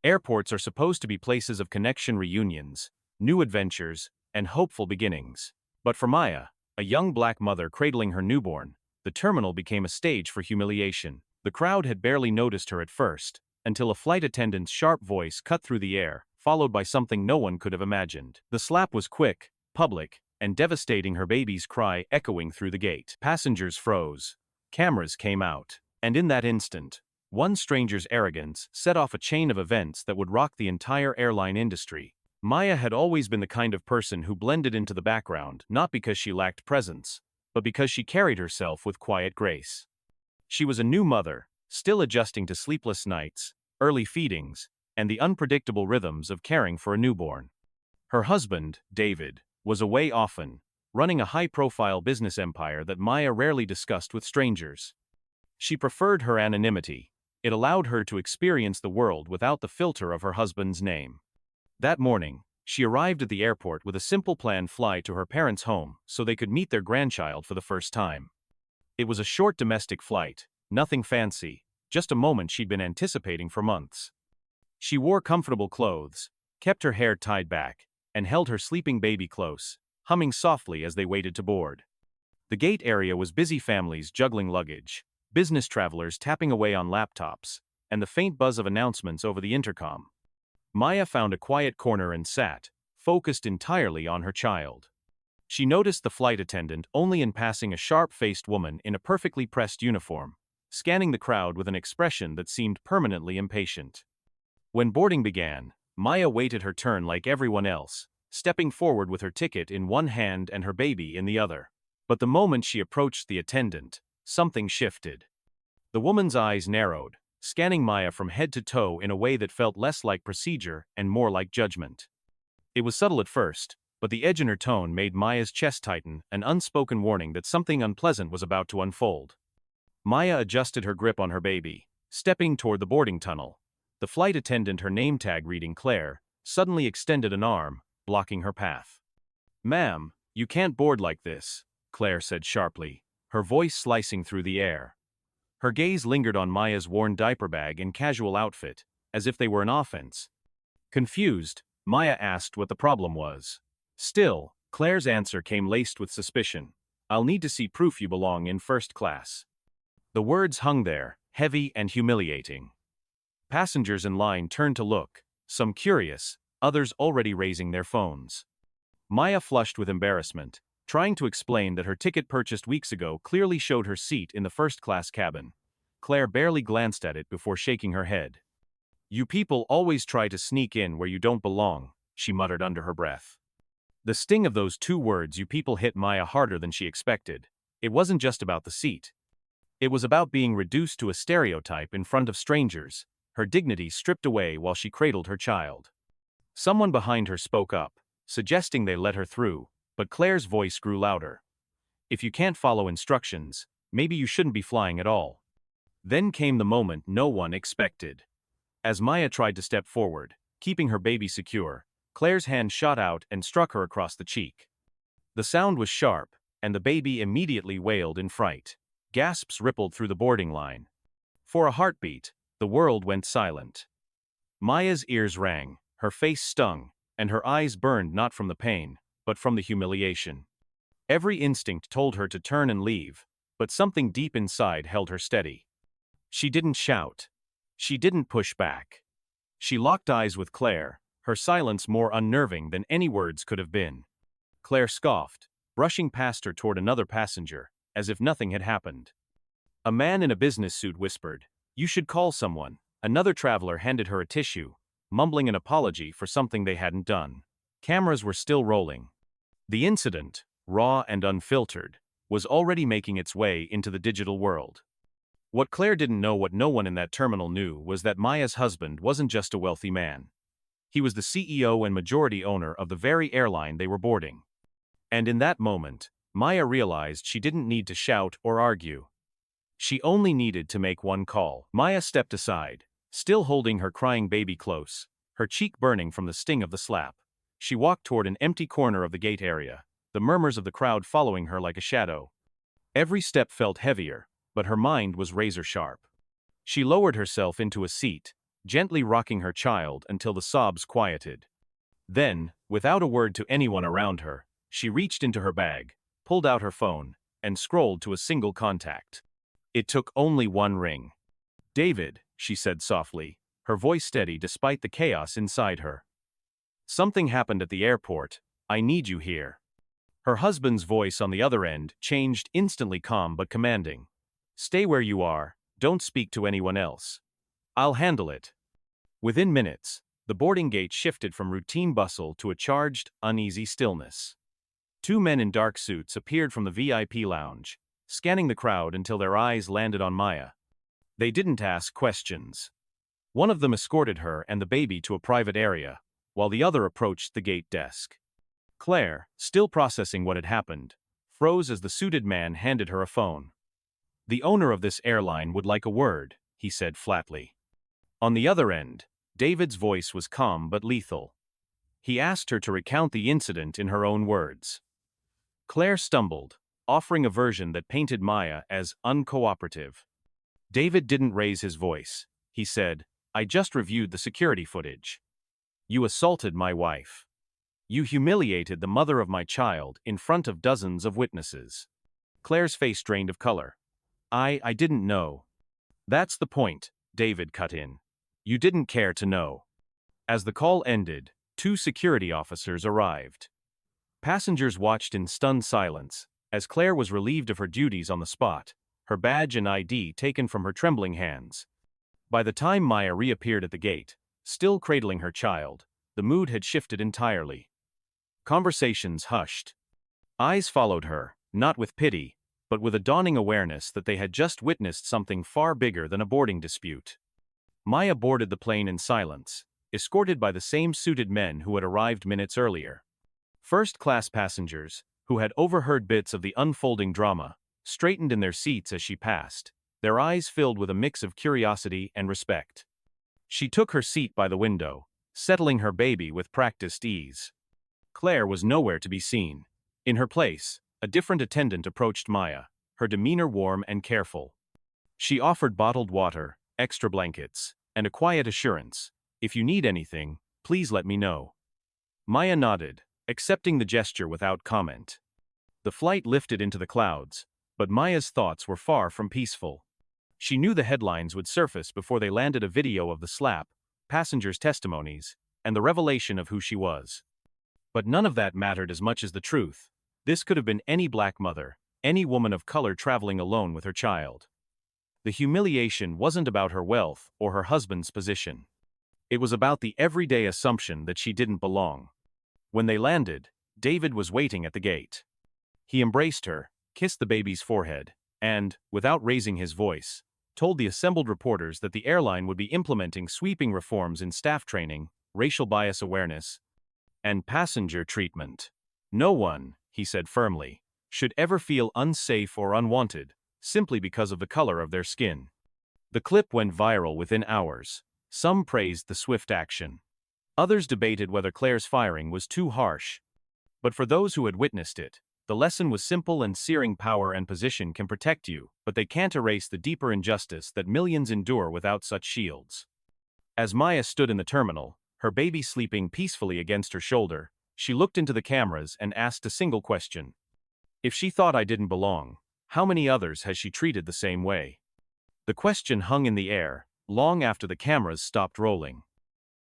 Airports are supposed to be places of connection, reunions, new adventures, and hopeful beginnings. But for Maya, a young black mother cradling her newborn, the terminal became a stage for humiliation. The crowd had barely noticed her at first, until a flight attendant's sharp voice cut through the air, followed by something no one could have imagined. The slap was quick, public, and devastating, her baby's cry echoing through the gate. Passengers froze. Cameras came out. And in that instant, one stranger's arrogance set off a chain of events that would rock the entire airline industry. Maya had always been the kind of person who blended into the background, not because she lacked presence, but because she carried herself with quiet grace. She was a new mother, still adjusting to sleepless nights, early feedings, and the unpredictable rhythms of caring for a newborn. Her husband, David, was away often, running a high-profile business empire that Maya rarely discussed with strangers. She preferred her anonymity. It allowed her to experience the world without the filter of her husband's name. That morning, she arrived at the airport with a simple planned flight to her parents' home so they could meet their grandchild for the first time. It was a short domestic flight, nothing fancy, just a moment she'd been anticipating for months. She wore comfortable clothes, kept her hair tied back, and held her sleeping baby close, humming softly as they waited to board. The gate area was busy, families juggling luggage, business travelers tapping away on laptops, and the faint buzz of announcements over the intercom. Maya found a quiet corner and sat, focused entirely on her child. She noticed the flight attendant only in passing, a sharp-faced woman in a perfectly pressed uniform, scanning the crowd with an expression that seemed permanently impatient. When boarding began, Maya waited her turn like everyone else, stepping forward with her ticket in one hand and her baby in the other. But the moment she approached the attendant, something shifted. The woman's eyes narrowed, scanning Maya from head to toe in a way that felt less like procedure and more like judgment. It was subtle at first, but the edge in her tone made Maya's chest tighten, an unspoken warning that something unpleasant was about to unfold. Maya adjusted her grip on her baby, stepping toward the boarding tunnel. The flight attendant, her name tag reading Claire, suddenly extended an arm, blocking her path. "Ma'am, you can't board like this," Claire said sharply, her voice slicing through the air. Her gaze lingered on Maya's worn diaper bag and casual outfit, as if they were an offense. Confused, Maya asked what the problem was. Still, Claire's answer came laced with suspicion. "I'll need to see proof you belong in first class." The words hung there, heavy and humiliating. Passengers in line turned to look, some curious, others already raising their phones. Maya flushed with embarrassment, trying to explain that her ticket purchased weeks ago clearly showed her seat in the first-class cabin. Claire barely glanced at it before shaking her head. "You people always try to sneak in where you don't belong," she muttered under her breath. The sting of those two words, "you people," hit Maya harder than she expected. It wasn't just about the seat. It was about being reduced to a stereotype in front of strangers, her dignity stripped away while she cradled her child. Someone behind her spoke up, suggesting they let her through, but Claire's voice grew louder. "If you can't follow instructions, maybe you shouldn't be flying at all." Then came the moment no one expected. As Maya tried to step forward, keeping her baby secure, Claire's hand shot out and struck her across the cheek. The sound was sharp, and the baby immediately wailed in fright. Gasps rippled through the boarding line. For a heartbeat, the world went silent. Maya's ears rang, her face stung, and her eyes burned, not from the pain, but from the humiliation. Every instinct told her to turn and leave, but something deep inside held her steady. She didn't shout. She didn't push back. She locked eyes with Claire, her silence more unnerving than any words could have been. Claire scoffed, brushing past her toward another passenger, as if nothing had happened. A man in a business suit whispered, "You should call someone." Another traveler handed her a tissue, mumbling an apology for something they hadn't done. Cameras were still rolling. The incident, raw and unfiltered, was already making its way into the digital world. What Claire didn't know, what no one in that terminal knew, was that Maya's husband wasn't just a wealthy man. He was the CEO and majority owner of the very airline they were boarding. And in that moment, Maya realized she didn't need to shout or argue. She only needed to make one call. Maya stepped aside, still holding her crying baby close, her cheek burning from the sting of the slap. She walked toward an empty corner of the gate area, the murmurs of the crowd following her like a shadow. Every step felt heavier, but her mind was razor-sharp. She lowered herself into a seat, gently rocking her child until the sobs quieted. Then, without a word to anyone around her, she reached into her bag, pulled out her phone, and scrolled to a single contact. It took only one ring. "David," she said softly, her voice steady despite the chaos inside her. "Something happened at the airport. I need you here." Her husband's voice on the other end changed, instantly calm but commanding. "Stay where you are, don't speak to anyone else. I'll handle it." Within minutes, the boarding gate shifted from routine bustle to a charged, uneasy stillness. Two men in dark suits appeared from the VIP lounge, scanning the crowd until their eyes landed on Maya. They didn't ask questions. One of them escorted her and the baby to a private area, while the other approached the gate desk. Claire, still processing what had happened, froze as the suited man handed her a phone. "The owner of this airline would like a word," he said flatly. On the other end, David's voice was calm but lethal. He asked her to recount the incident in her own words. Claire stumbled, offering a version that painted Maya as uncooperative. David didn't raise his voice. He said, "I just reviewed the security footage. You assaulted my wife. You humiliated the mother of my child in front of dozens of witnesses." Claire's face drained of color. I didn't know." "That's the point," David cut in. "You didn't care to know." As the call ended, two security officers arrived. Passengers watched in stunned silence, as Claire was relieved of her duties on the spot, her badge and ID taken from her trembling hands. By the time Maya reappeared at the gate, still cradling her child, the mood had shifted entirely. Conversations hushed. Eyes followed her, not with pity, but with a dawning awareness that they had just witnessed something far bigger than a boarding dispute. Maya boarded the plane in silence, escorted by the same suited men who had arrived minutes earlier. First-class passengers, who had overheard bits of the unfolding drama, straightened in their seats as she passed, their eyes filled with a mix of curiosity and respect. She took her seat by the window, settling her baby with practiced ease. Claire was nowhere to be seen. In her place, a different attendant approached Maya, her demeanor warm and careful. She offered bottled water, extra blankets, and a quiet assurance. "If you need anything, please let me know." Maya nodded, accepting the gesture without comment. The flight lifted into the clouds, but Maya's thoughts were far from peaceful. She knew the headlines would surface before they landed: a video of the slap, passengers' testimonies, and the revelation of who she was. But none of that mattered as much as the truth. This could have been any black mother, any woman of color traveling alone with her child. The humiliation wasn't about her wealth or her husband's position. It was about the everyday assumption that she didn't belong. When they landed, David was waiting at the gate. He embraced her, kissed the baby's forehead, and, without raising his voice, told the assembled reporters that the airline would be implementing sweeping reforms in staff training, racial bias awareness, and passenger treatment. "No one," he said firmly, "should ever feel unsafe or unwanted, simply because of the color of their skin." The clip went viral within hours. Some praised the swift action. Others debated whether Claire's firing was too harsh. But for those who had witnessed it, the lesson was simple and searing: power and position can protect you, but they can't erase the deeper injustice that millions endure without such shields. As Maya stood in the terminal, her baby sleeping peacefully against her shoulder, she looked into the cameras and asked a single question. If she thought I didn't belong, how many others has she treated the same way? The question hung in the air, long after the cameras stopped rolling.